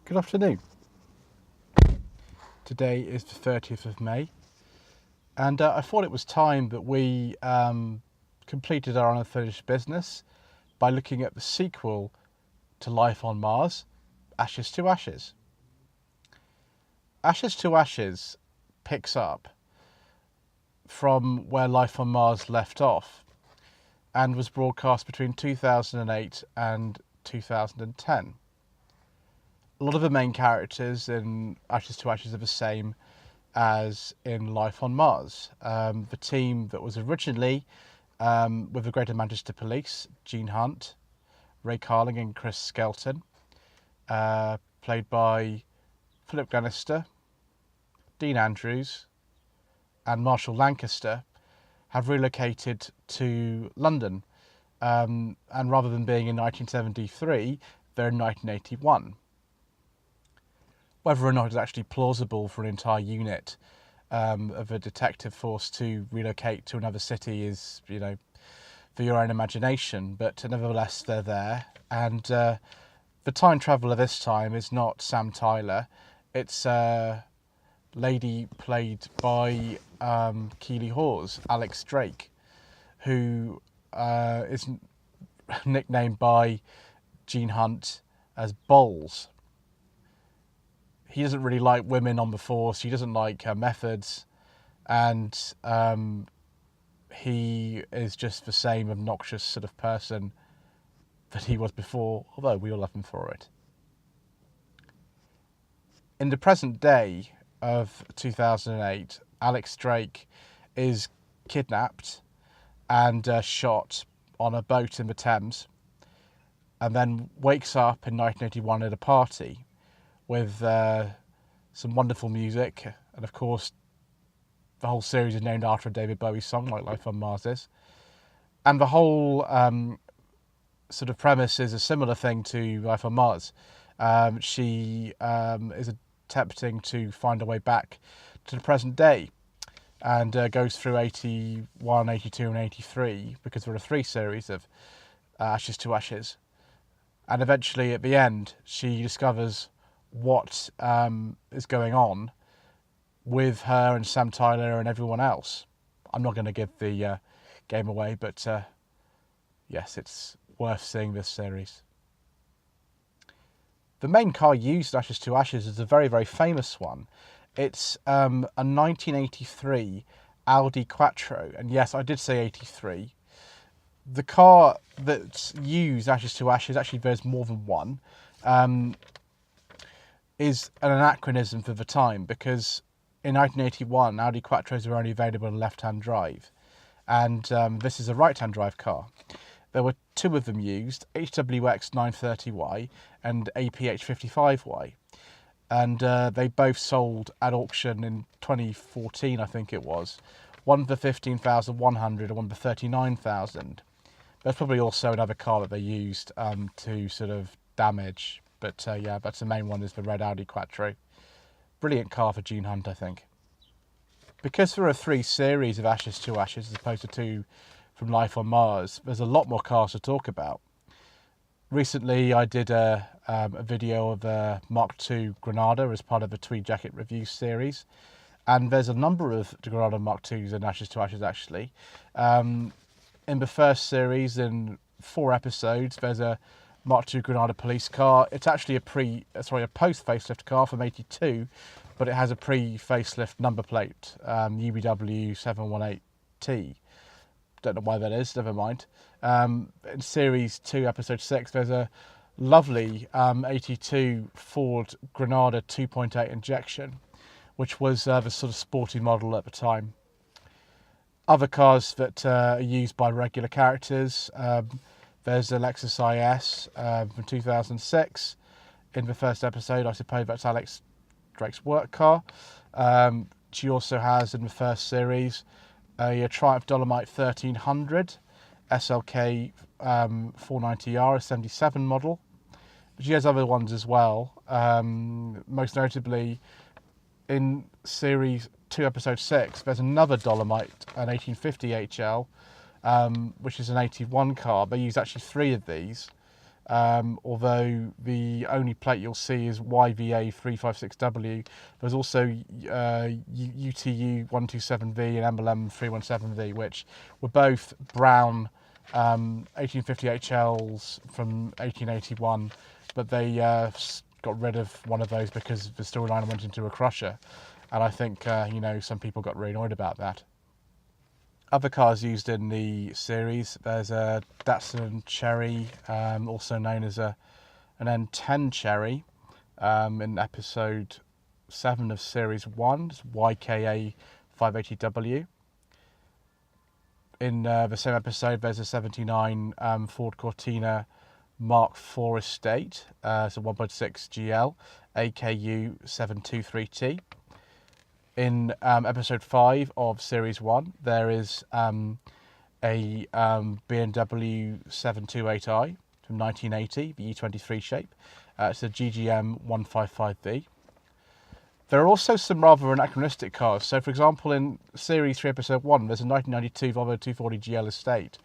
Good afternoon. Today is the 30th of May, and I thought it was time that we completed our unfinished business by looking at the sequel to Life on Mars, Ashes to Ashes. Ashes to Ashes picks up from where Life on Mars left off and was broadcast between 2008 and 2010. A lot of the main characters in Ashes to Ashes are the same as in Life on Mars. The team that was originally with the Greater Manchester Police, Gene Hunt, Ray Carling and Chris Skelton, played by Philip Glennister, Dean Andrews and Marshall Lancaster, have relocated to London. And rather than being in 1973, they're in 1981. Whether or not it's actually plausible for an entire unit of a detective force to relocate to another city is, for your own imagination. But nevertheless, they're there. And the time traveller this time is not Sam Tyler. It's a lady played by Keeley Hawes, Alex Drake, who is nicknamed by Gene Hunt as Bowles. He doesn't really like women on the force. He doesn't like her methods, and he is just the same obnoxious sort of person that he was before, although we all love him for it. In the present day of 2008, Alex Drake is kidnapped and shot on a boat in the Thames, and then wakes up in 1981 at a party with some wonderful music, and of course the whole series is named after a David Bowie song like Life on Mars is, and the whole sort of premise is a similar thing to Life on Mars. She is attempting to find a way back to the present day, and goes through 81, 82 and 83, because there are 3 series of Ashes to Ashes, and eventually at the end she discovers what is going on with her and Sam Tyler and everyone else. I'm not going to give the game away, but yes, it's worth seeing this series. The main car used in Ashes to Ashes is a very, very famous one. It's a 1983 Audi Quattro, and yes, I did say 83. The car that's used Ashes to Ashes, actually there's more than one, is an anachronism for the time, because in 1981 Audi Quattros were only available in left-hand drive, and this is a right-hand drive car. There were 2 of them used, HWX 930Y and APH 55Y, and they both sold at auction in 2014, I think it was, one for 15,100 and one for 39,000. There's probably also another car that they used to sort of damage. But yeah, that's the main one, is the red Audi Quattro. Brilliant car for Gene Hunt, I think. Because there are 3 series of Ashes to Ashes as opposed to 2 from Life on Mars, there's a lot more cars to talk about. Recently I did a video of a Mark II Granada as part of a Tweed Jacket Review series. And there's a number of Granada Mark IIs in Ashes to Ashes, actually. In the first series, in 4 episodes, there's a Mark II Granada police car. It's actually a post-facelift car from 82, but it has a pre-facelift number plate, UBW 718T. Don't know why that is, never mind. In Series 2, Episode 6, there's a lovely 82 Ford Granada 2.8 injection, which was the sort of sporty model at the time. Other cars that are used by regular characters, there's a Lexus IS from 2006. In the first episode, I suppose that's Alex Drake's work car. She also has, in the first series, a Triumph Dolomite 1300 SLK 490R, a 77 model. But she has other ones as well. Most notably, in Series 2, Episode 6, there's another Dolomite, an 1850 HL, which is an 81 car. They use actually 3 of these. although the only plate you'll see is YVA356W. There's also UTU 127V and MLM 317V, which were both brown 1850 HLs from 1881, but they got rid of one of those because the storyline went into a crusher, and I think some people got really annoyed about that. Other cars used in the series, there's a Datsun Cherry, also known as an N10 Cherry, in episode 7 of series 1, it's YKA 580W. In the same episode, there's a 79 Ford Cortina Mark IV Estate, so 1.6 GL, AKU 723T. In episode 5 of series 1, there is a BMW 728i from 1980, the E23 shape. It's a GGM 155V. There are also some rather anachronistic cars. So, for example, in series 3, episode 1, there's a 1992 Volvo 240 GL Estate.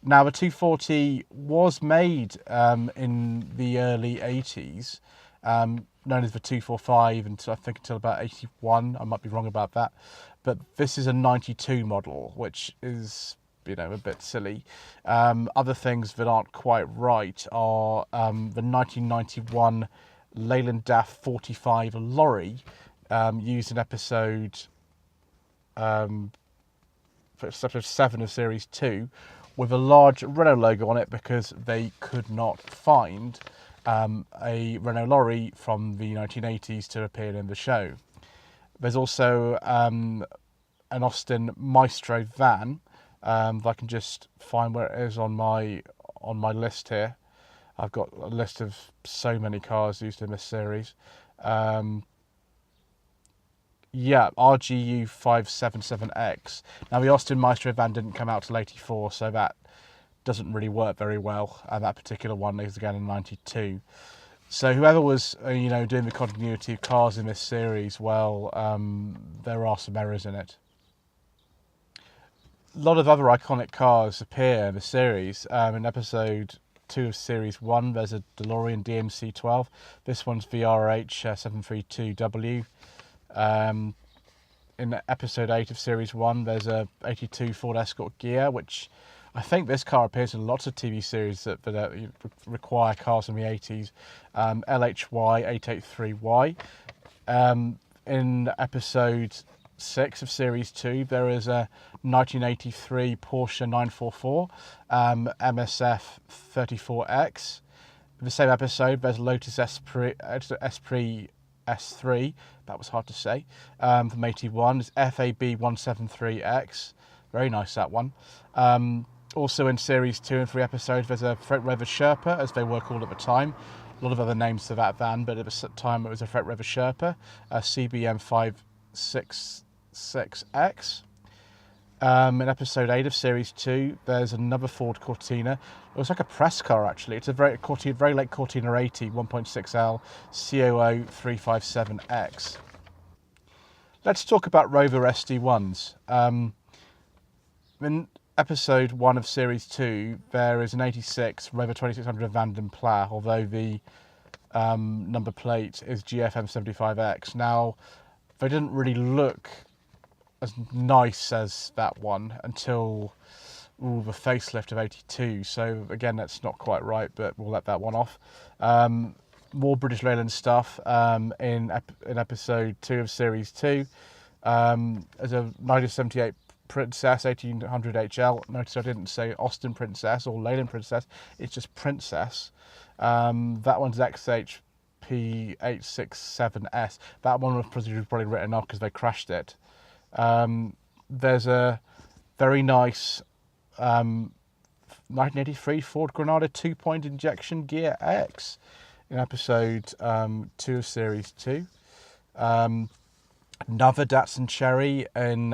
Now, the 240 was made in the early 80s, known as the 245 until about 81. I might be wrong about that, but this is a 92 model, which is a bit silly. Other things that aren't quite right are the 1991 Leyland DAF 45 lorry used in episode 7 of series 2 with a large Renault logo on it because they could not find a Renault lorry from the 1980s to appear in the show. There's also an Austin Maestro van. If I can just find where it is on my list here. I've got a list of so many cars used in this series. RGU 577X. Now, the Austin Maestro van didn't come out till 84, so that doesn't really work very well, and that particular one is again in 92. So whoever was doing the continuity of cars in this series, well, there are some errors in it. A lot of other iconic cars appear in the series. In episode 2 of series 1, there's a DeLorean DMC-12. This one's VRH 732W. In episode 8 of series 1, there's a 82 Ford Escort Ghia, which I think this car appears in lots of TV series that require cars from the 80s. LHY 883Y. In episode 6 of series 2, there is a 1983 Porsche 944 MSF 34X. In the same episode, there's Lotus Esprit S3, that was hard to say, from 81. It's FAB 173X. Very nice, that one. Also in series 2 and 3 episodes, there's a Freight Rover Sherpa, as they were called at the time. A lot of other names to that van, but at the time it was a Freight Rover Sherpa, a CBM 566X. In episode 8 of series 2, there's another Ford Cortina. It was like a press car, actually. It's a very late Cortina 80, 1.6L, COO 357X. Let's talk about Rover SD1s. In episode 1 of series 2, there is an 86 Rover 2600 Vanden Plas, although the number plate is GFM75X. Now, they didn't really look as nice as that one until the facelift of 82. So again, that's not quite right, but we'll let that one off. More British Leyland stuff in episode 2 of series 2. As a 1978 Princess 1800 HL. Notice I didn't say Austin Princess or Leyland Princess. It's just Princess. That one's XHP867S. That one was probably written off because they crashed it. There's a very nice 1983 Ford Granada 2-point injection gear X in episode 2 of series 2. Another Datsun Cherry in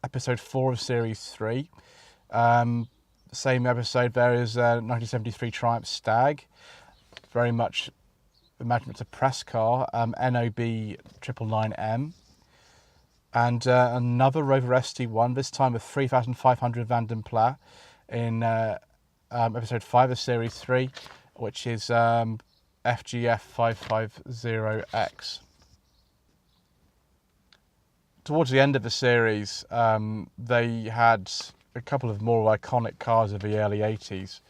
episode 4 of series 3. Same episode, there is a 1973 Triumph Stag. Very much imagine it's a press car, NOB 999M. And another Rover SD1, this time with 3500 Vanden Plas in episode 5 of series 3. which is FGF 550X. Towards the end of the series, they had a couple of more iconic cars of the early 80s.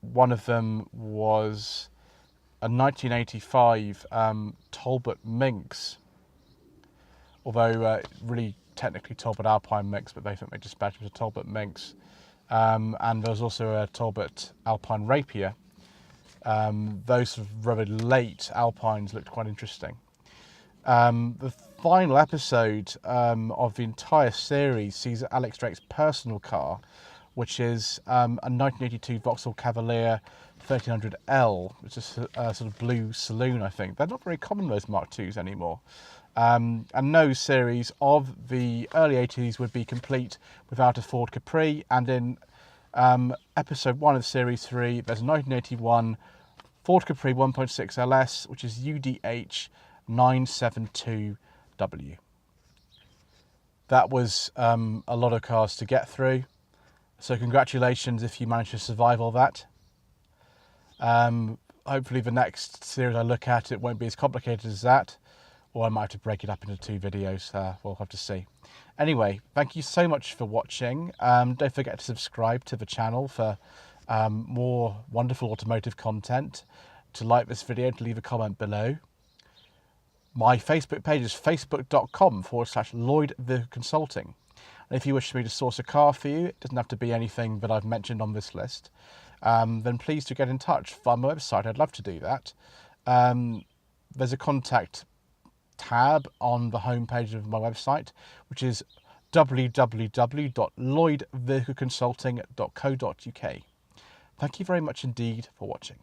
One of them was a 1985 Talbot Minx, although really technically Talbot Alpine Minx, but they think they just badged it as a Talbot Minx. And there was also a Talbot Alpine Rapier. Those sort of rather late Alpines looked quite interesting. The final episode of the entire series sees Alex Drake's personal car, which is a 1982 Vauxhall Cavalier 1300L, which is a sort of blue saloon, I think. They're not very common, those Mark IIs anymore. And no series of the early 80s would be complete without a Ford Capri. And in episode 1 of series 3, there's a 1981 Ford Capri 1.6 LS, which is UDH 972W. That was a lot of cars to get through. So congratulations if you managed to survive all that. Hopefully the next series I look at, it won't be as complicated as that. Or I might have to break it up into 2 videos. We'll have to see. Anyway, thank you so much for watching. Don't forget to subscribe to the channel for more wonderful automotive content. To like this video, to leave a comment below. My Facebook page is facebook.com/Lloyd Vehicle Consulting. And if you wish me to source a car for you, it doesn't have to be anything that I've mentioned on this list, then please do get in touch via my website. I'd love to do that. There's a contact tab on the homepage of my website, which is www.lloydvehicleconsulting.co.uk. Thank you very much indeed for watching.